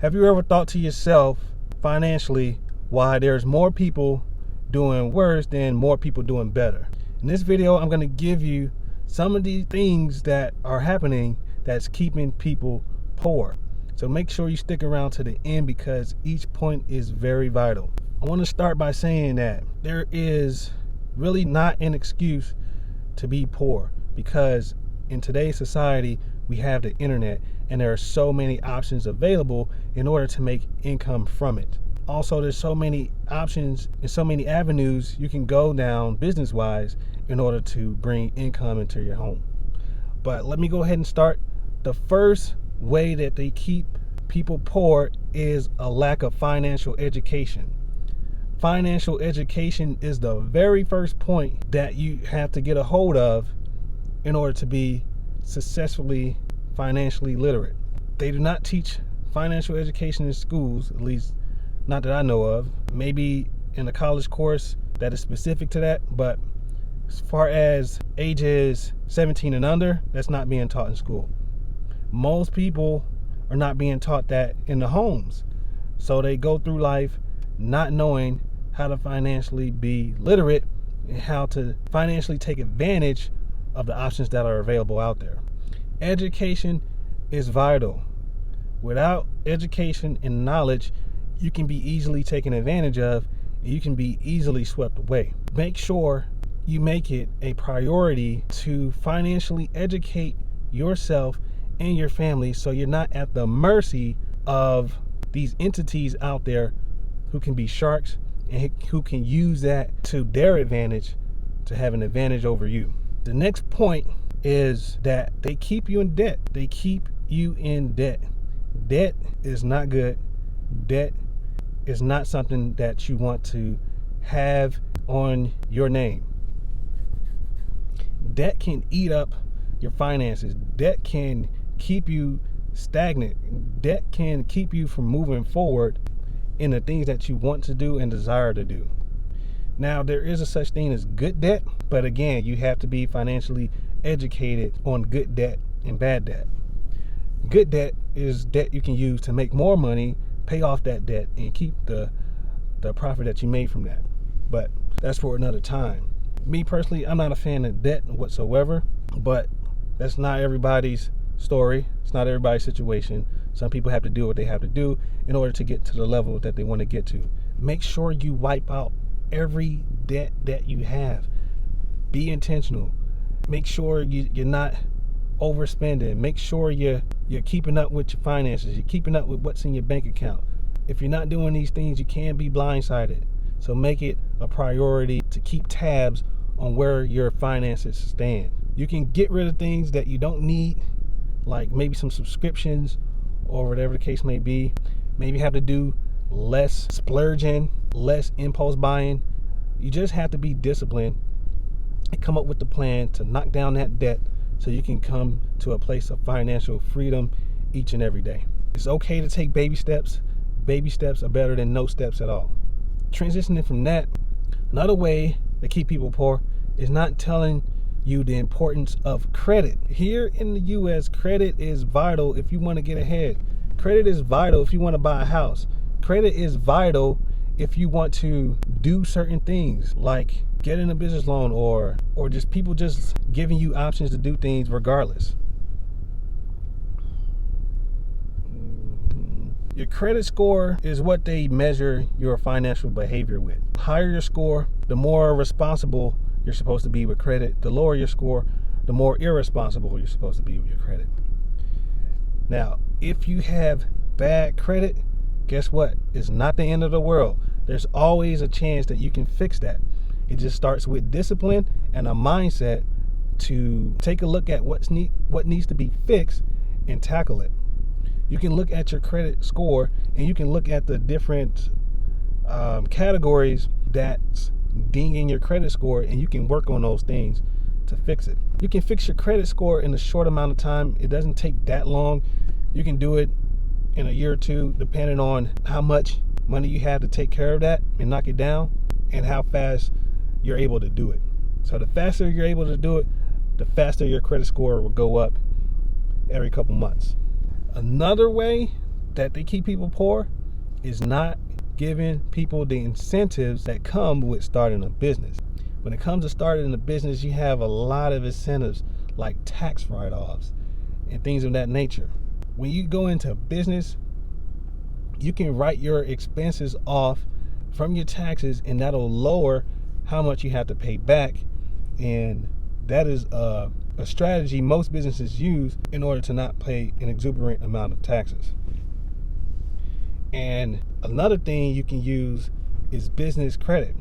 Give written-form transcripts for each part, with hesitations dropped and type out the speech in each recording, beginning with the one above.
Have you ever thought to yourself financially why there's more people doing worse than more people doing better? In this video, I'm going to give you some of the things that are happening that's keeping people poor. So make sure you stick around to the end because each point is very vital. I want to start by saying that there is really not an excuse to be poor, because in today's society we have the internet and there are so many options available in order to make income from it. Also, there's so many options and so many avenues you can go down business wise in order to bring income into your home. But let me go ahead and start. The first way that they keep people poor is a lack of financial education. Financial education is the very first point that you have to get a hold of in order to be successfully financially literate. They do not teach financial education in schools, at least not that I know of. Maybe in a college course that is specific to that, but as far as ages 17 and under, that's not being taught in school. Most people are not being taught that in the homes. So they go through life not knowing how to financially be literate and how to financially take advantage of the options that are available out there. Education is vital. Without education and knowledge, you can be easily taken advantage of and you can be easily swept away. Make sure you make it a priority to financially educate yourself and your family so you're not at the mercy of these entities out there who can be sharks and who can use that to their advantage to have an advantage over you. The next point is that they keep you in debt. They keep you in debt. Debt is not good. Debt is not something that you want to have on your name. Debt can eat up your finances. Debt can keep you stagnant. Debt can keep you from moving forward in the things that you want to do and desire to do. Now, there is a such thing as good debt, but again, you have to be financially educated on good debt and bad debt. Good debt is debt you can use to make more money, pay off that debt, and keep the profit that you made from that. But that's for another time. Me personally, I'm not a fan of debt whatsoever, but that's not everybody's story. It's not everybody's situation. Some people have to do what they have to do in order to get to the level that they want to get to. Make sure you wipe out every debt that you have. Be intentional. Make sure you're not overspending. Make sure you're keeping up with your finances. You're keeping up with what's in your bank account. If you're not doing these things, you can be blindsided. So make it a priority to keep tabs on where your finances stand. You can get rid of things that you don't need, like maybe some subscriptions or whatever the case may be. Maybe have to do less splurging, less impulse buying. You just have to be disciplined and come up with the plan to knock down that debt so you can come to a place of financial freedom each and every day. It's okay to take baby steps. Baby steps are better than no steps at all. Transitioning from that, another way to keep people poor is not telling you the importance of credit. Here in the US, credit is vital if you want to get ahead. Credit is vital if you want to buy a house. Credit is vital if you want to do certain things like getting a business loan or just people just giving you options to do things regardless. Your credit score is what they measure your financial behavior with. The higher your score, the more responsible you're supposed to be with credit. The lower your score, the more irresponsible you're supposed to be with your credit. Now, if you have bad credit, guess what? It's not the end of the world. There's always a chance that you can fix that. It just starts with discipline and a mindset to take a look at what needs to be fixed and tackle it. You can look at your credit score and you can look at the different categories that's dinging your credit score, and you can work on those things to fix it. You can fix your credit score in a short amount of time. It doesn't take that long. You can do it in a year or two, depending on how much money you have to take care of that and knock it down and how fast you're able to do it. So the faster you're able to do it, the faster your credit score will go up every couple months. Another way that they keep people poor is not giving people the incentives that come with starting a business. When it comes to starting a business, you have a lot of incentives like tax write-offs and things of that nature. When you go into business, you can write your expenses off from your taxes, and that'll lower how much you have to pay back. And that is a strategy most businesses use in order to not pay an exuberant amount of taxes. And another thing you can use is business credit.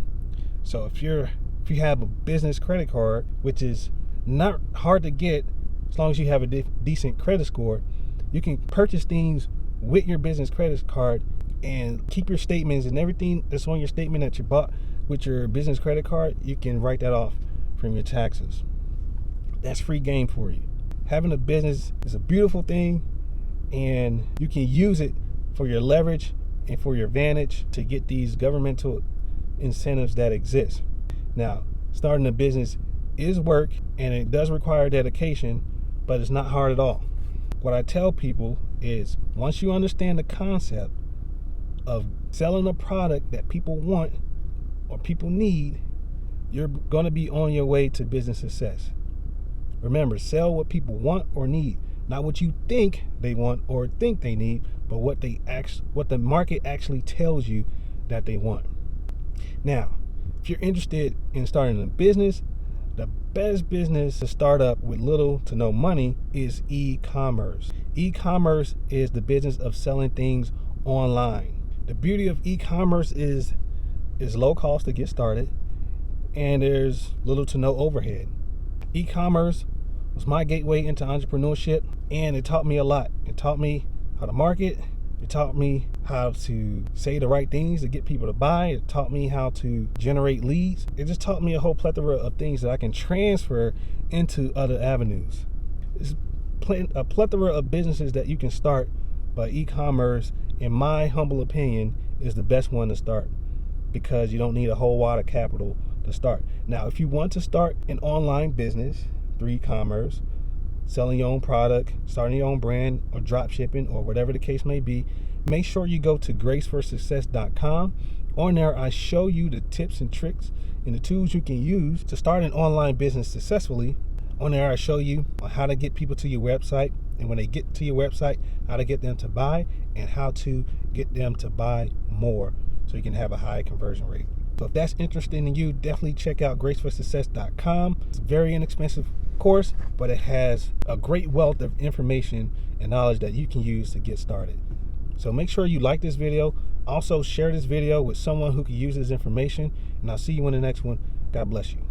So if you have a business credit card, which is not hard to get as long as you have a decent credit score, you can purchase things with your business credit card and keep your statements, and everything that's on your statement that you bought with your business credit card, you can write that off from your taxes. That's free game for you. Having a business is a beautiful thing, and you can use it for your leverage and for your advantage to get these governmental incentives that exist. Now, starting a business is work, and it does require dedication, but it's not hard at all. What I tell people is, once you understand the concept of selling a product that people want or people need, you're going to be on your way to business success. Remember, sell what people want or need, not what you think they want or think they need, but what the market actually tells you that they want. Now, if you're interested in starting a business, the best business to start up with little to no money is e-commerce. E-commerce is the business of selling things online. The beauty of e-commerce is low cost to get started, and there's little to no overhead. E-commerce was my gateway into entrepreneurship, and it taught me a lot. It taught me how to market. It taught me how to say the right things to get people to buy. It taught me how to generate leads. It just taught me a whole plethora of things that I can transfer into other avenues. There's a plethora of businesses that you can start, but e-commerce, in my humble opinion, is the best one to start because you don't need a whole lot of capital to start. Now, if you want to start an online business through e-commerce, selling your own product, starting your own brand, or drop shipping, or whatever the case may be, make sure you go to graceforsuccess.com. On there, I show you the tips and tricks and the tools you can use to start an online business successfully. On there, I show you how to get people to your website, and when they get to your website, how to get them to buy and how to get them to buy more so you can have a high conversion rate. So if that's interesting in you, definitely check out graceforsuccess.com. It's a very inexpensive course, but it has a great wealth of information and knowledge that you can use to get started. So make sure you like this video. Also share this video with someone who can use this information, and I'll see you in the next one. God bless you.